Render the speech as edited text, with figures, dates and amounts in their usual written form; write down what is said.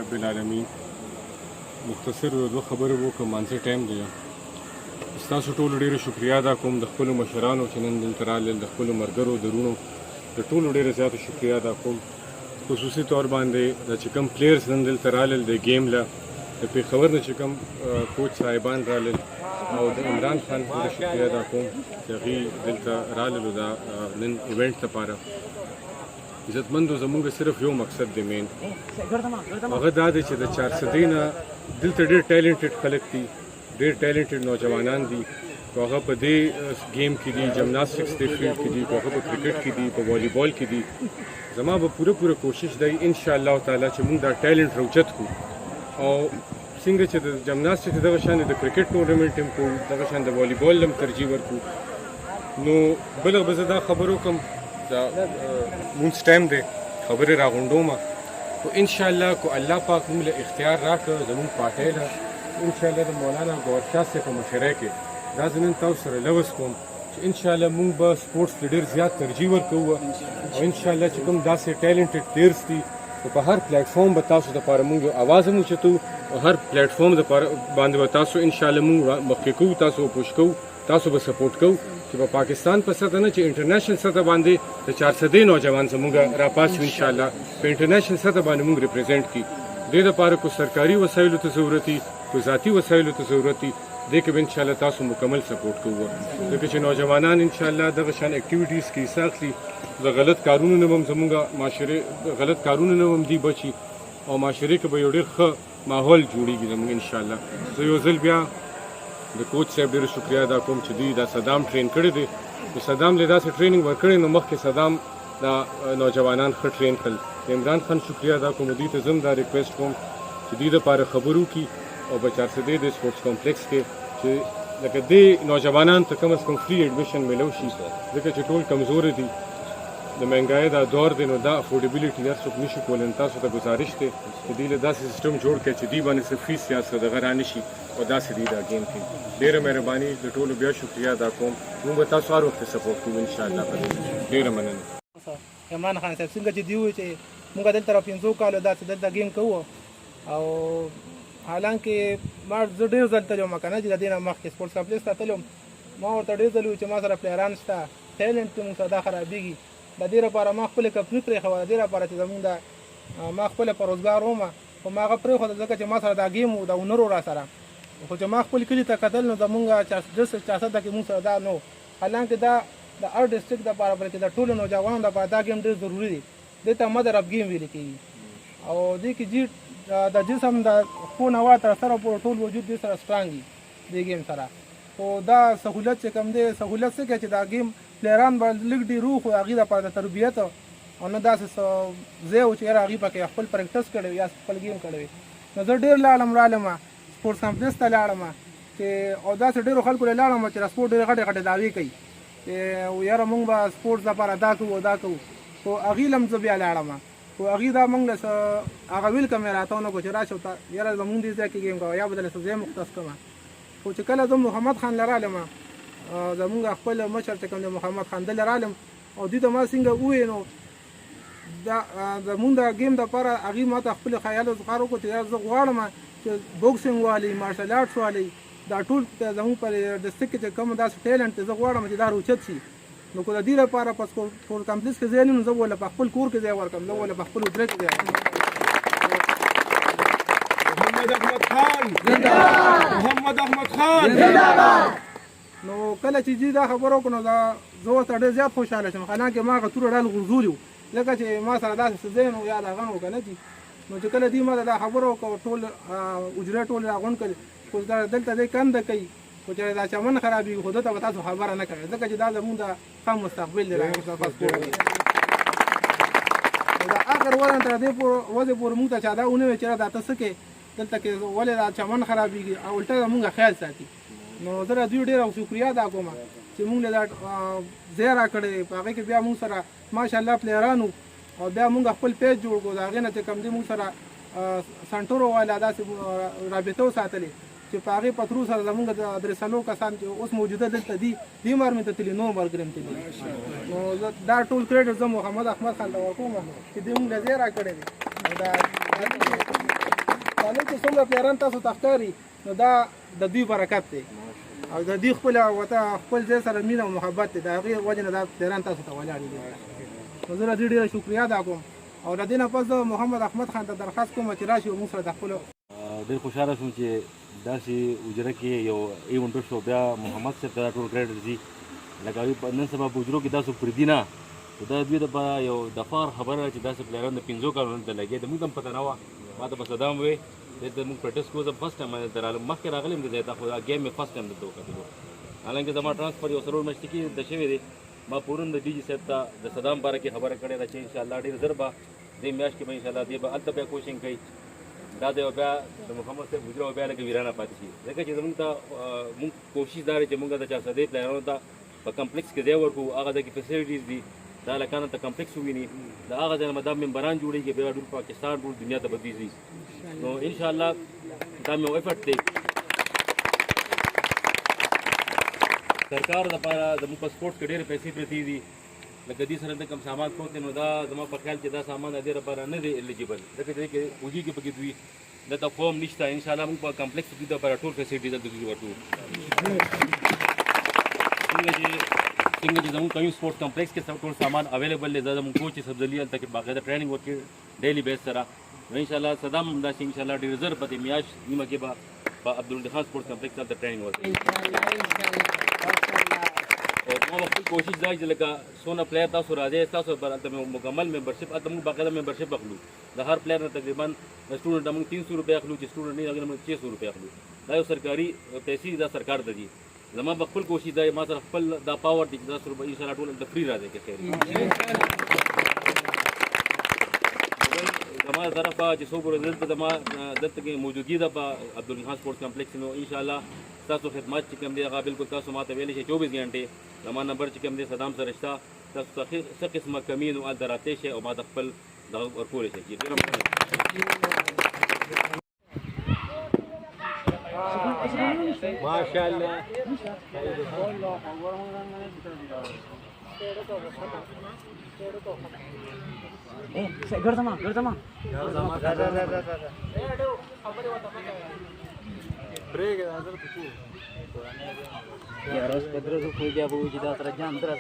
رب العالمین. مختصر دوه خبرې وکړم، مانځه ټایم دی. ستاسو ټولو ډېره شکریا ادا کوم د خپلو مشرانو چې نن دلته رالل، د خپلو ملګرو درونو د ټولو ډېره زیاته شکریا ادا کوم. خصوصي طور باندې د چې کوم پلیئرز نن دلته رالل د گیم له د پېښور نه چې کوم کوچ صاحبان رالل او د عمران خان ډېره شکریا ادا کوم چې هغوی دلته راللو دا نن ایونټ لپاره. عزتمندو زمونږ صرف یو مقصد دی مین، هغه دا دی چې د 400 نه دلته ډېر ټیلنټډ خلک دي، ډېر ټیلنټډ نوجوانان دي، که هغه په دې گیم کې دي، جمناسټکس دې فیلډ کې دي، که هغه په کرکټ کې دي، په والیبال کې دي. زما به پوره کوشش دی ان شاء الله تعالی چې موږ دا ټیلنټ راوچت کړو او څنګه چې د جمناسټکس دغه شان د کرکټ ټورنمنټ هم کوو، دغه شان د والیبال هم ترجیح ورکړو. نو بله به زه دا خبر وکړم، دا مونځ ټایم دی، خبرې راغونډومه، خو انشاءالله که الله پاک موږ له اختیار راکړه زموږ پارټۍ له انشاءالله د مولانا ګوهر شاه صاحب په مشرۍ کې دا زه نن تاسو سره لوس کوم چې انشاءالله موږ به سپورټس ته ډېر زیات ترجیح ورکوو او انشاءالله چې کوم داسې ټیلنټډ پلیئرز دي نو په هر پلیټفارم به تاسو دپاره موږ یو اواز هم اوچتو او هر پلیټفارم دپاره باندې به تاسو انشاءالله موږ مخکې کوو، تاسو به پوش کوو، تاسو به سپورټ کوو چې په پاکستان په سطح نه چې انټرنیشنل سطح باندې د 400 نوجوان زموږ راپاسو انشاءالله په انټرنیشنل سطح باندې موږ ریپرزینټ کړي. دې دپاره کو سرکاري وسایلو ته ضرورت دي، کو ذاتي وسایلو ته ضرورت دي، دې کې به انشاءالله تاسو مکمل سپورټ کوو ځکه چې نوجوانان انشاءالله دغه شان اکټیویټیز کې حصه اخلي، د غلط کارونو نه هم زموږ معاشرې غلط کارونو نه هم دی بچي او معاشرې کې به یو ډېر ښه ماحول جوړېږي زموږ انشاءالله. زه یو ځل بیا د کوچ صاحب ډېره شکریا ادا کوم چې دوی دا صدام ټرین کړی دی. د صدام له داسې ټریننګ ورکړی نو مخکې صدام دا نوجوانان ښه ټرین کړل. د عمران خان شکریا ادا کوم، دوی ته زه هم دا ریکویسټ کوم چې دوی دپاره خبرو وکړي او په 400 د سپورټس کمپلیکس کې چې لکه دې نوجوانانو ته کم از کم فری ایډمیشن میلو شي ځکه چې ټول کمزوري دي، د مهنګایۍ دا دور دی نو دا افورډیبلیټي هر څوک نشي کولی. تاسو ته ګزارش دی چې دوی له داسې سیسټم جوړ کړي چې دوی باندې څه فیس یا څه دغه رانشي او داسې دوی دا ګیم کوي. ډېره مهرباني، د ټولو بیا شکریا ادا کوم. موږ به تاسو هر وخت سپورټ کوو انشاءالله. ډېره مننه. عمران خان صاحب څنګه چې دی وایي چې موږ دلته را 500 کالو داسې دلته گیم کوو او حالانکه ما زه ډېر ځل تللی وم که نه چې د دې نه مخکې سپورټس کمپلیکس ته تللی وم، ما ورته ډېر ځل وویل چې ما سره پلیران شته، ټیلنټ چې موږ سره دا خرابېږي، د دې لپاره ما خپلې کمپني پرېښوه، د دې لپاره چې زموږ دا ما خپله په روزګار ومه خو ما هغه پرېښوده ځکه چې ما سره دا گیم و، دا هنر و را سره. خو چې ما خپل کلي ته کتل نو زمونږ 400 کې موږ سره دا نه و. حالانکه دا د هر ډسټرکټ دپاره بلکې د ټولو نوجوانانو دپاره دا گیم ډېر ضروري دی. دې ته مدر اف گیم ویل کېږي او دې کې د جسم د خون هوا تر سره پورې ټول وجود دې سره سټرانګ وي دې گیم سره. خو دا سهولت چې کوم دی، سهولت څه کوي چې دا گیم پلیران به لږ ډېر وو خو هغې دپاره د تربیت او نه داسې ځای و چې یاره هغې پکې خپل پریکټس کړی وي یا خپل گیم کړی وي. نو زه ډېر لاړم رالمه سپورټس کمپلیکس ته لاړم چې او داسې ډېرو خلکو له لاړم چې د سپورټ ډېرې غټې دعوې کوي چې یاره موږ به سپورټس دپاره دا کوو دا کوو، خو هغې له هم زه بیا لاړم خو هغې دا موږ له هغه ویلکم یې راته ونه کړو چې راشه یاره زموږ دې ځای کې ګیم کوه یا به درله څه ځای مختص کړمه. خو چې کله زه محمد خان له رالم زمونږ خپل مشر چې کوم دی محمد خان دلته رالم او دوی ته ما څنګه وویې نو دا زمونږ د ګیم دپاره هغې ما ته خپل خیال اظهار وکړو چې زه غواړم چې بوکسینګ والي، مارشل آرټس والي، دا ټول زموږ په ډسټرکټ کې چې کوم داسې ټیلنټ دی زه غواړم چې دا روچت شي. نو که د دې لپاره په سپورټ کمپلیکس کې ځای نه نو زه به ورله په خپل کور کې ځای ورکړم، زه به ورله په خپل حجره کې ځای ورکړم. محمد احمد خان زنده‌باد، محمد احمد خان زنده‌باد. نو کله چې دا خبر وکړو نو زه ورته ډېر زیات خوشحاله شوم، حالانکه ما هغه توره ډال غورځولي وو لکه چې ما سره داسې څه ځای نه و یا د هغه نه و که نه دي. نو چې کله دوی ما ته دا خبره وکړه ټول حجره ټول راغونډ کړل خو دلته دی کنده کوي خو چې دا چمن خرابېږي خو دته به تاسو خبره نه کوئ ځکه چې دا زمونږ د ښه مستقبل دی دا سپورټ دی. دا اخر ورځ تر دې ورځې پورې موږ ته چا دا ونه ویل چې دا ته څه کوې دلته کې ولې دا چمن خرابېږي او الټه زمونږ خیال ساتي. نو زه د دوی ډېره شکریا ادا کوم چې موږ له دا ځای راکړی په هغې کې بیا موږ سره ماشاءالله پلیران وو او بیا موږ خپل پیج جوړ کړو د هغې نه چې کوم دی موږ سره سنټورو والا داسې رابطه وساتلې چې په هغې په ترو سره زمونږ د درې څلور کسان چې اوس موجوده دلته دي دې مارمې ته تللي نور ملګري هم تللي. نو دا ټول کریډټ زه محمد احمد خان ته ورکوم چې دې موږ له ځای راکړی دی. چې څومره پلیران تاسو ته ښکاري نو دا د دوی برکت دی او د دوی خپل ځای سره مینه او محبت دی د هغې وجې نه دا پلیران تاسو ته ولاړ دي نو زه د دوی ډېره شکریا ادا کوم او د دې نه پس زه محمد احمد خان ته درخواست کوم چې راشي او موږ سره د خپلو ډېر خوشحاله شوم چې داسې اجره کې یو ایونټ شو بیا محمد صاحب ته دا ټول کریډټ ځي لکه هغوی په نن سبا په اجرو کې دا څوک پردي نه دا دوی دپاره یو د فخر خبره ده چې داسې پلیران د 5 کالو دلته لګېد موږ ته هم پته نه وه ما ته به صدام وی دلته موږ پریکټس کوو زه فرسټ ټایم دلته رالم مخکې راغلی یم دې ځای ته خو دا گیم مې فرسټ ټایم دلته وکتلو حالانکه زما ټرانسفر یو 3 میاشتې کې د شوی دی ما پرون د ډي جي صاحب ته د صدام باره کې خبره کړې ده چې انشاءالله ډېر ژر به دې میاشت کې به انشاءالله دې به هلته بیا کوشش کوي دا دی بیا د محمد صاحب حجره بیا لکه ویرانه پاتې شي ځکه چې زموږ ته مونږ کوشش دا دی چې مونږ د چا صدۍ پلیرانو ته په کمپلیکس کې ځای ورکړو هغه ځای کې فیسلیټیز دي دا لکانو ته کمپلیکس وویني د هغه ځای نه دا ممبران جوړېږي بیا ټول پاکستان ټول دنیا ته بدلېږي نو انشاءالله دا مې یو ایفرټ دی سرکار دپاره زموږ په سپورټس کې ډېرې پیسې پرتې دي لکه دې سره د کوم سامان پروت دی نو دا زما په خیال چې دا سامان د دې لپاره نه دی ایلیجیبل ځکه چې کې وږي کې پکې دوی دلته فوم نشته انشاءالله موږ په کمپلیکس کې دپاره ټول فیسلیټي دلته دوی ورکوو څنګه چې زموږ کوم سپورټس کمپلیکس کې ټول سامان اویلیبل دی دا زموږ کوچ سبزلي هلته کې باقاعده ټریننګ ورکوي ډیلی بیس سره نو انشاءالله صدام همداسې انشاءالله ډېر ژر په دې میاشت نیمه کې به په عبدالغني خان سپورټس کمپلیکس هلته ټریننګ ورکوي ما خپل کوشش دا چې لکه څونه پلیر تاسو راځئ ستاسو به هلته مکمل ممبرشپ هلته موږ باقاعده ممبرشپ اخلو د هر پلیر نه تقریبا د سټوډنټ موږ 300 روپۍ اخلو چې سټوډنټ نه هغې نه موږ 600 روپۍ اخلو دا یو سرکاري پیسې دا سرکار ته دي زما به خپل کوشش دی ما سره خپل دا پاور دی چې 10 روپۍ انشاءالله ټول هلته فري راځي که خیر زما طرفه چې څوک دلته زما دلته کې موجودګي ده په عبدالغني خان سپورټس کمپلیکس نو انشاءالله تاسو خدمات چې کوم دی هغه بالکل تاسو ماته ویلی شئ 24 غنټې زما نمبر چې کوم دی صدام سره شته تاسو ته څه قسمه کمی نو هلته راتلی شئ او ما ته خپل دغه ورکولی شئ ډېره ماشاءالله Ya harus pedro su puja bu jida terjam terus